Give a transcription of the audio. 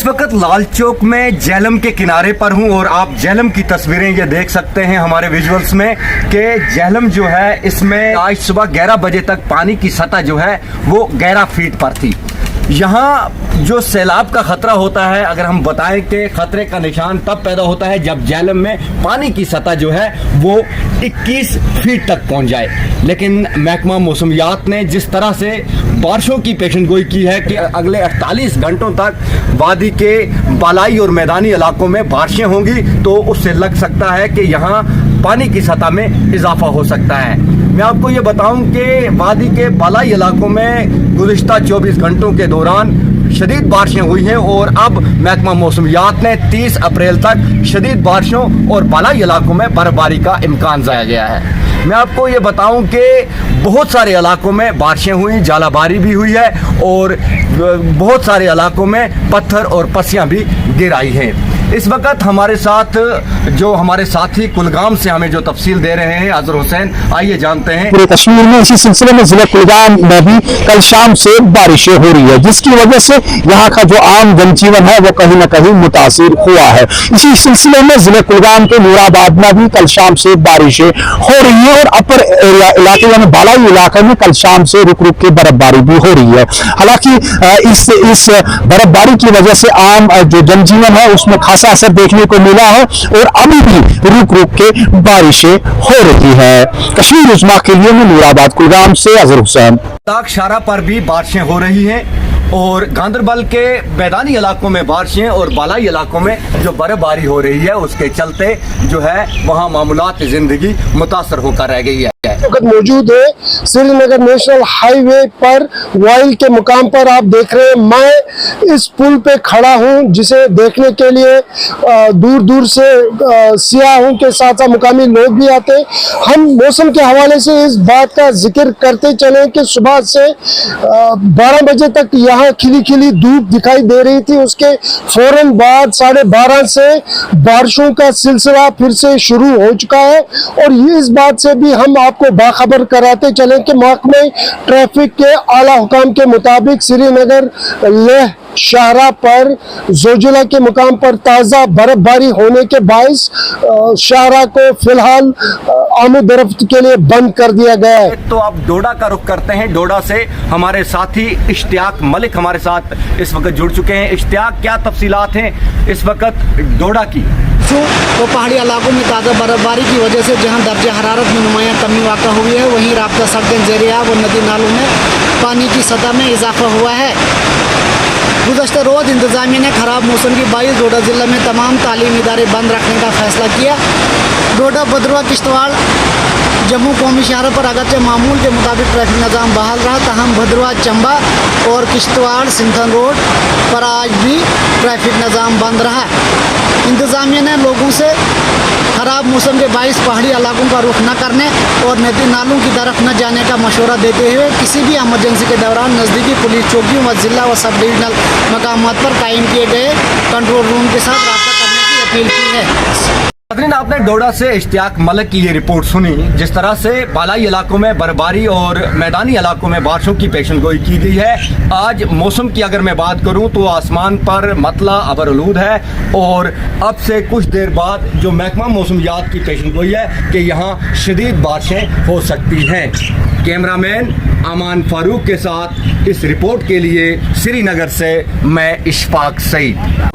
वक्त लाल चौक में झेलम के किनारे पर हूं और आप झेलम की तस्वीरें ये देख सकते हैं हमारे विजुअल्स में कि झेलम जो है इसमें आज सुबह 11 बजे तक पानी की सतह जो है वो 11 फीट पर थी। यहाँ जो सैलाब का खतरा होता है, अगर हम बताएं कि खतरे का निशान तब पैदा होता है जब झेलम में पानी की सतह जो है वो 21 फीट तक पहुंच जाए। लेकिन महकमा मौसमियात ने जिस तरह से बारिशों की पेशनगोई की है कि अगले 48 घंटों तक वादी के बालाई और मैदानी इलाकों में बारिशें होंगी, तो उससे लग सकता है कि यहाँ पानी की सतह में इजाफा हो सकता है। मैं आपको ये बताऊं कि वादी के बालाई इलाकों में गुज़िश्ता 24 घंटों के दौरान शदीद बारिशें हुई हैं और अब महकमा मौसमियात ने 30 अप्रैल तक शदीद बारिशों और बालाई इलाकों में बर्फबारी का इम्कान जताया गया है। मैं आपको ये बताऊं कि बहुत सारे इलाकों में बारिशें हुई, जालाबारी भी हुई है और बहुत सारे इलाकों में पत्थर और पस्सियां भी गिर आई हैं। इस वक्त हमारे साथ जो हमारे साथी कुलगाम से हमें जो तफसील दे रहे हैं अजहर हुसैन, आइए जानते हैं। पूरे कश्मीर में इसी सिलसिले में जिला कुलगाम में भी कल शाम से बारिशें हो रही है, जिसकी वजह से यहाँ का जो आम जनजीवन है वो कहीं न कहीं मुतासिर हुआ है। इसी सिलसिले में जिला कुलगाम के नूराबाद में भी कल शाम से बारिशें हो रही है और अपर इलाके यानी बालाई इलाके में कल शाम से रुक रुक के बर्फबारी भी हो रही है। हालांकि इस बर्फबारी की वजह से आम जो जनजीवन है उसमें खासा असर देखने को मिला है और अभी भी रुक रुक के बारिशें हो रही है। कश्मीर उज़्मा के लिए मैं नूराबाद कुलगाम से अजहर हुसैन। ताकशारा पर भी बारिशें हो रही हैं और गांदरबल के मैदानी इलाकों में बारिशें और बालाई इलाकों में जो बर्फबारी हो रही है उसके चलते जो है वहाँ मामूलात जिंदगी मुतासर होकर रह गई है। वक्त मौजूद है श्रीनगर नेशनल हाईवे पर वाइल के मुकाम पर। आप देख रहे हैं मैं इस पुल पे खड़ा हूं जिसे देखने के लिए दूर दूर से सियाहों के साथ साथ मुकामी लोग भी आते हैं। हम मौसम के हवाले से इस बात का जिक्र करते चले कि सुबह से 12 बजे तक यहाँ खिली खिली धूप दिखाई दे रही थी, उसके फौरन बाद 12:30 से बारिशों का सिलसिला फिर से शुरू हो चुका है। और ये इस बात से भी हम आपको बाखबर कराते चले कि महकमे ट्रैफिक के आला हुकाम के मुताबिक श्रीनगर लेह शाहरा पर जोजिला के मुकाम पर ताज़ा बर्फबारी होने के बाइस शाहरा को फिलहाल आमद-ओ-रफ्त के लिए बंद कर दिया गया है। तो अब डोडा का रुख करते हैं। डोडा से हमारे साथी इश्तियाक मलिक हमारे साथ इस वक्त जुड़ चुके हैं। इश्तियाक, क्या तफसीलात हैं इस वक्त डोडा की? तो पहाड़ी इलाकों में ताज़ा बर्फबारी की वजह से जहां दर्जा हरारत में नुमायां कमी वाक़ा हुई है, वहीं राब्ता सड़कें ज़ेर-ए-आब और नदी नालों में पानी की सतह में इजाफा हुआ है। गुज़श्ता रोज़ इंतज़ामिया ने ख़राब मौसम की बाइस डोडा ज़िला में तमाम तालीमी इदारे बंद रखने का फ़ैसला किया। डोडा, भद्रवाह, किश्तवाड़, जम्मू कौमी शहरों पर अगरचे मामूल के मुताबिक ट्रैफिक निज़ाम बहाल रहा, तहम भद्रवाह, चंबा और किश्तवाड़ सिंथन रोड पर आज भी ट्रैफिक निज़ाम बंद रहा। इंतज़ामिया ने लोगों से ख़राब मौसम के बाइस पहाड़ी इलाकों का रुख न करने और नदी नालों की तरफ न जाने का मशवरा देते हुए किसी भी एमरजेंसी के दौरान नज़दीकी पुलिस चौकियों व ज़िला व सब डिविजनल मकामात पर कायम किए गए कंट्रोल रूम के साथ रब्ता करने की अपील की है। नाज़रीन, आपने डोडा से इश्तियाक मलिक की ये रिपोर्ट सुनी, जिस तरह से बालाई इलाकों में बर्फबारी और मैदानी इलाकों में बारिशों की पेशनगोई की गई है। आज मौसम की अगर मैं बात करूं तो आसमान पर मतला अबरआलूद है और अब से कुछ देर बाद जो महकमा मौसमियात की पेशनगोई है कि यहाँ शदीद बारिशें हो सकती हैं। कैमरामैन अमान फारूक के साथ इस रिपोर्ट के लिए श्रीनगर से मैं इशफाक सईद।